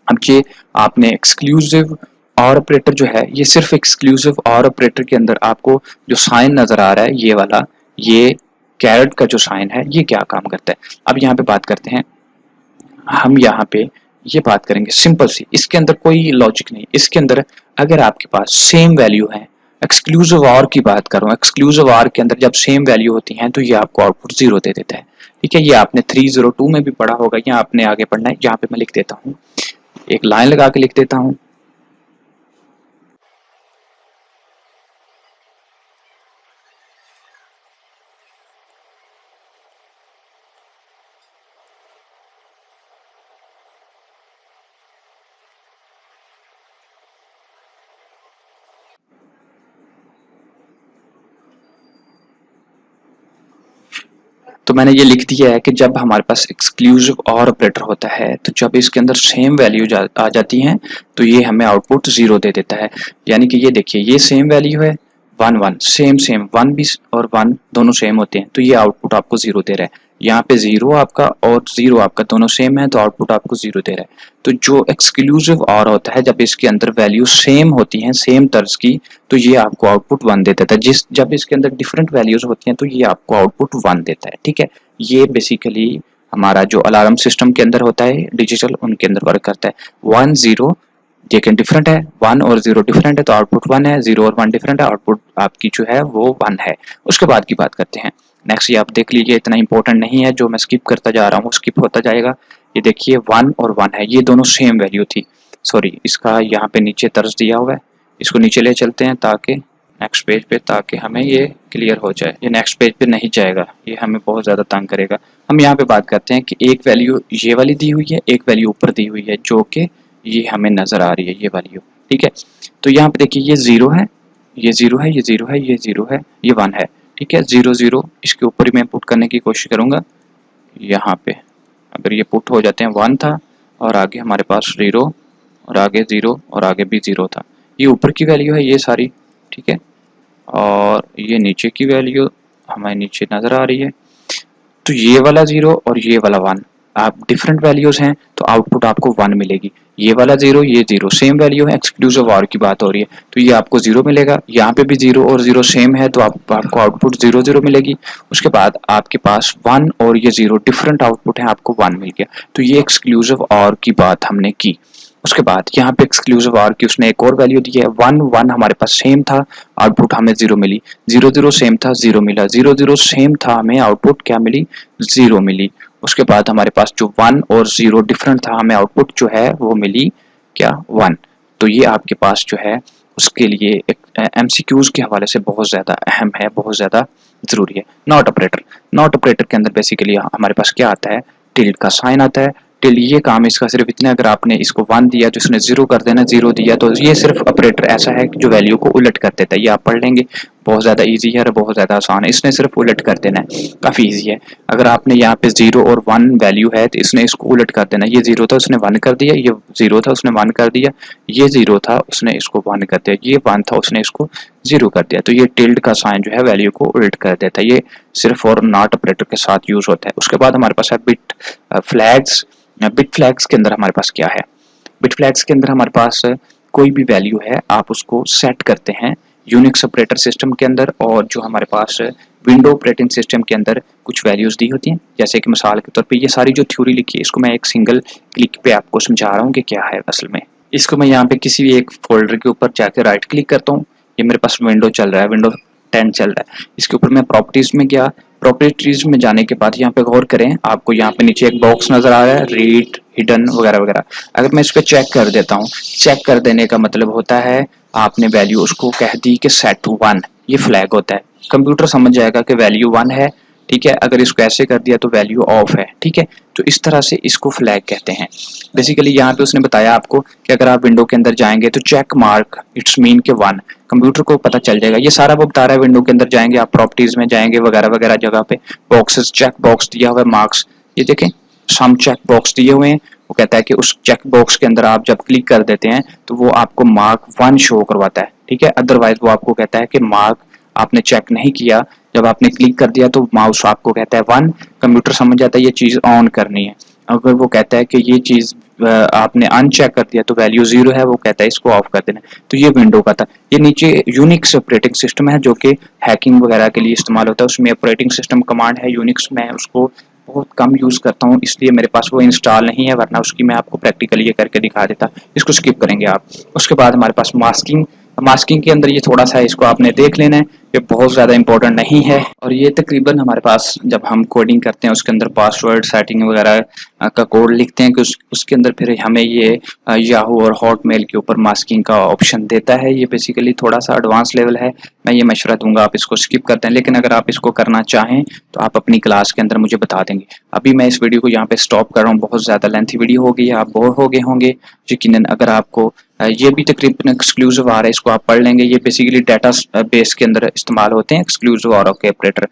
अब ये आपने एक्सक्लूसिव और ऑपरेटर जो है, ये सिर्फ एक्सक्लूसिव और ऑपरेटर के अंदर आपको जो साइन नजर आ रहा है ये वाला, ये कैरेट का जो साइन है ये क्या काम करता है। अब यहाँ पे बात करते हैं, हम यहाँ पे ये बात करेंगे सिंपल सी, इसके अंदर कोई लॉजिक नहीं। इसके अंदर अगर आपके पास सेम वैल्यू है, एक्सक्लूसिव और की बात करूँ, एक्सक्लूसिव और के अंदर जब सेम वैल्यू होती है तो ये आपको आउटपुट 0 दे देता है, ठीक है। ये आपने 302 में भी पढ़ा होगा, या आपने आगे पढ़ना है। यहाँ पे मैं लिख देता हूँ, एक लाइन लगा के लिख देता हूँ। तो मैंने ये लिख दिया है कि जब हमारे पास एक्सक्लूसिव और ऑपरेटर होता है तो जब इसके अंदर सेम वैल्यू आ जाती हैं तो ये हमें आउटपुट 0 दे देता है। यानी कि ये देखिए, ये सेम वैल्यू है 1 1, सेम 1 भी और 1 दोनों सेम होते हैं तो ये आउटपुट आपको 0 दे रहा है। यहाँ पे 0 आपका और 0 आपका दोनों सेम है तो आउटपुट आपको 0 दे रहा है। तो जो एक्सक्लूसिव और होता है, जब इसके अंदर वैल्यू सेम होती हैं, सेम तर्ज की, तो ये आपको आउटपुट 1 दे देता है। जब इसके अंदर डिफरेंट वैल्यूज होती हैं तो ये आपको आउटपुट 1 देता है, ठीक है। ये बेसिकली हमारा जो अलार्म सिस्टम के अंदर होता है डिजिटल, उनके अंदर वर्क करता है। 1 0 लेकिन डिफरेंट है, 1 और 0 डिफरेंट है तो आउटपुट 1 है, 0 और 1 डिफरेंट है, आउटपुट आपकी जो है वो 1 है। उसके बाद की बात करते हैं नेक्स्ट, ये आप देख लीजिए, इतना इंपॉर्टेंट नहीं है, जो मैं स्किप करता जा रहा हूँ स्किप होता जाएगा। ये देखिए 1 और 1 है, ये दोनों सेम वैल्यू थी। सॉरी, इसका यहाँ पे नीचे तर्ज दिया हुआ है, इसको नीचे ले चलते हैं ताकि नेक्स्ट पेज पे, ताकि हमें ये क्लियर हो जाए। ये नेक्स्ट पेज पे नहीं जाएगा, ये हमें बहुत ज़्यादा तंग करेगा। हम यहाँ पे बात करते हैं कि एक वैल्यू ये वाली दी हुई है, एक वैल्यू ऊपर दी हुई है, जो कि ये हमें नज़र आ रही है ये वैल्यू, ठीक है। तो यहाँ पे देखिए ये 0 है, ये 0 है, ये 0 है, ये 0 है, ये 1 है, ठीक है। 0 0 इसके ऊपर ही मैं पुट करने की कोशिश करूँगा। यहाँ पे अगर ये पुट हो जाते हैं 1 था और आगे हमारे पास 0 और आगे 0 और आगे भी 0 था, ये ऊपर की वैल्यू है ये सारी, ठीक है। और ये नीचे की वैल्यू हमें नीचे नज़र आ रही है। तो ये वाला 0 और ये वाला 1 आप डिफरेंट वैल्यूज हैं तो आउटपुट आपको 1 मिलेगी। ये वाला 0 ये 0 सेम वैल्यू है, एक्सक्लूसिव और की बात हो रही है तो ये आपको 0 मिलेगा। यहाँ पे भी 0 और 0 सेम है तो आपको आउटपुट 0 0 मिलेगी। उसके बाद आपके पास 1 और ये 0 डिफरेंट आउटपुट है, आपको 1 मिल गया। तो ये एक्सक्लूसिव और की बात हमने की। उसके बाद यहाँ पे एक्सक्लूसिव आर की उसने एक और वैल्यू दी है, 1 1 हमारे पास सेम था, आउटपुट हमें 0 मिली, 0 0 सेम था, 0 मिला, 0 0 सेम था, हमें आउटपुट क्या मिली, 0 मिली। उसके बाद हमारे पास जो 1 और 0 डिफरेंट था, हमें आउटपुट जो है वो मिली क्या, 1। तो ये आपके पास जो है उसके लिए एक एमसीक्यूज के हवाले से बहुत ज़्यादा अहम है, बहुत ज़्यादा ज़रूरी है। नॉट ऑपरेटर, नॉट ऑपरेटर के अंदर बेसिकली हमारे पास क्या आता है, टिल्ड का साइन आता है। टिल ये काम इसका सिर्फ इतना, अगर आपने इसको 1 दिया तो इसने 0 कर देना, 0 दिया तो ये सिर्फ ऑपरेटर ऐसा है कि जो वैल्यू को उलट कर देता है। ये आप पढ़ लेंगे, बहुत ज़्यादा इजी है और बहुत ज़्यादा आसान है, इसने सिर्फ उलट कर देना है, काफ़ी इजी है। अगर आपने यहाँ पे 0 और 1 वैल्यू है तो इसने इसको उलट कर देना, ये 0 था उसने 1 कर दिया, ये 0 था उसने 1 कर दिया, ये 0 था उसने इसको 1 कर दिया, ये 1 था उसने इसको 0 कर दिया। तो ये टिल्ड का साइन जो है वैल्यू को उलट कर देता है, ये सिर्फ और नॉट ऑपरेटर के साथ यूज होता है। उसके बाद हमारे पास है बिट फ्लैग्स। बिट फ्लैग्स के अंदर हमारे पास क्या है, बिट फ्लैग्स के अंदर हमारे पास कोई भी वैल्यू है आप उसको सेट करते हैं यूनिक्स ऑपरेटर सिस्टम के अंदर, और जो हमारे पास विंडो ऑपरेटिंग सिस्टम के अंदर कुछ वैल्यूज दी होती हैं। जैसे कि मिसाल के तौर पे ये सारी जो थ्योरी लिखी है इसको मैं एक सिंगल क्लिक पे आपको समझा रहा हूँ कि क्या है असल में। इसको मैं यहाँ पे किसी भी एक फोल्डर के ऊपर जाकर राइट क्लिक करता हूँ, ये मेरे पास विंडो चल रहा है, विंडो 10 चल रहा है। इसके ऊपर मैं प्रॉपर्टीज में गया, प्रॉपर्टीज में जाने के बाद यहाँ पे गौर करें, आपको यहाँ पे नीचे एक बॉक्स नजर आ रहा है, रीड हिडन वगैरह वगैरह। अगर मैं इस पर चेक कर देता हूँ, चेक कर देने का मतलब होता है आपने वैल्यू उसको कह दी कि सेट 1, ये फ्लैग होता है, कंप्यूटर समझ जाएगा कि वैल्यू 1 है, ठीक है। अगर इसको ऐसे कर दिया तो वैल्यू ऑफ है, ठीक है। तो इस तरह से इसको फ्लैग कहते हैं। बेसिकली यहाँ पे उसने बताया आपको कि अगर आप विंडो के अंदर जाएंगे तो चेक मार्क इट्स मीन के 1, कंप्यूटर को पता चल जाएगा। ये सारा वो बता रहा है, विंडो के अंदर जाएंगे आप, प्रॉपर्टीज में जाएंगे वगैरह वगैरह, जगह पे बॉक्सेस चेक बॉक्स दिया हुआ है, मार्क्स, ये देखें सम चेक बॉक्स दिए हुए हैं। वो कहता है कि उस चेक बॉक्स के अंदर आप जब क्लिक कर देते हैं तो वो आपको मार्क 1 शो करवाता है, ठीक है। अदरवाइज वो आपको कहता है कि मार्क आपने चेक नहीं किया, जब आपने क्लिक कर दिया तो माउस आपको कहता है 1, कंप्यूटर समझ जाता है ये चीज ऑन करनी है। अगर वो कहता है कि ये चीज आपने अनचेक कर दिया तो वैल्यू 0 है, वो कहता है इसको ऑफ कर देना। तो ये विंडो का था। ये नीचे यूनिक्स ऑपरेटिंग सिस्टम है जो कि हैकिंग वगैरह के लिए इस्तेमाल होता है, उसमें ऑपरेटिंग सिस्टम कमांड है यूनिक्स में, उसको बहुत कम यूज करता हूँ इसलिए मेरे पास वो इंस्टॉल नहीं है, वरना उसकी मैं आपको प्रैक्टिकली ये करके दिखा देता। इसको स्किप करेंगे आप। उसके बाद हमारे पास मास्किंग, मास्किंग के अंदर ये थोड़ा सा इसको आपने देख लेना है, ये बहुत ज़्यादा इंपॉर्टेंट नहीं है। और ये तकरीबन हमारे पास जब हम कोडिंग करते हैं उसके अंदर पासवर्ड सेटिंग वगैरह का कोड लिखते हैं कि उसके अंदर फिर हमें ये याहू और हॉटमेल के ऊपर मास्किंग का ऑप्शन देता है। ये बेसिकली थोड़ा सा एडवांस लेवल है, मैं ये मशवरा दूंगा आप इसको स्किप करते हैं, लेकिन अगर आप इसको करना चाहें तो आप अपनी क्लास के अंदर मुझे बता देंगे। अभी मैं इस वीडियो को यहाँ पे स्टॉप कर रहा हूँ, बहुत ज़्यादा लेंथी वीडियो हो गई है, आप बोर हो गए होंगे यकीनन। अगर आपको ये भी तकरीबन एक्सक्लूसिव आ रहा है, इसको आप पढ़ लेंगे। ये बेसिकली डाटा बेस के अंदर इस्तेमाल होते हैं एक्सक्लूसिव और ऑपरेटर,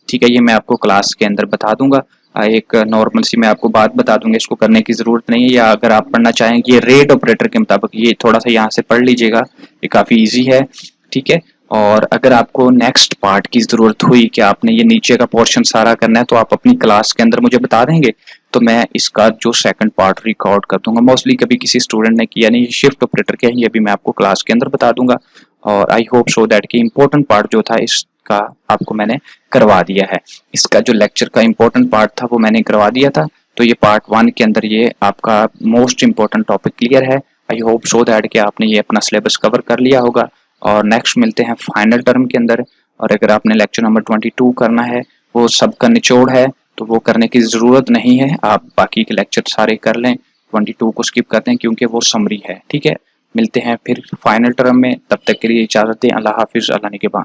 ठीक है। ये मैं आपको क्लास के अंदर बता दूंगा। एक नॉर्मल सी मैं आपको बात बता दूंगा, इसको करने की जरूरत नहीं है। या अगर आप पढ़ना चाहें ये रेड ऑपरेटर के मुताबिक, ये थोड़ा सा यहाँ से पढ़ लीजिएगा, ये काफ़ी ईजी है, ठीक है। और अगर आपको नेक्स्ट पार्ट की ज़रूरत हुई कि आपने ये नीचे का पोर्शन सारा करना है तो आप अपनी क्लास के अंदर मुझे बता देंगे, तो मैं इसका जो सेकंड पार्ट रिकॉर्ड कर दूंगा। मोस्टली कभी किसी स्टूडेंट ने किया नहीं, शिफ्ट ऑपरेटर क्या है ये भी मैं आपको क्लास के अंदर बता दूंगा। और आई होप सो दैट कि इम्पोर्टेंट पार्ट जो था इसका आपको मैंने करवा दिया है। इसका जो लेक्चर का इम्पोर्टेंट पार्ट था वो मैंने करवा दिया था। तो ये पार्ट 1 के अंदर ये आपका मोस्ट इम्पोर्टेंट टॉपिक क्लियर है। आई होप सो दैट कि आपने ये अपना सिलेबस कवर कर लिया होगा। और नेक्स्ट मिलते हैं फाइनल टर्म के अंदर। और अगर आपने लेक्चर नंबर 22 करना है, वो सबका निचोड़ है, तो वो करने की ज़रूरत नहीं है, आप बाकी के लेक्चर सारे कर लें, 22 को स्किप करते हैं क्योंकि वो समरी है, ठीक है। मिलते हैं फिर फाइनल टर्म में, तब तक के लिए इजाज़त दें। अल्लाह हाफिज़, अल्लाह निगहबान।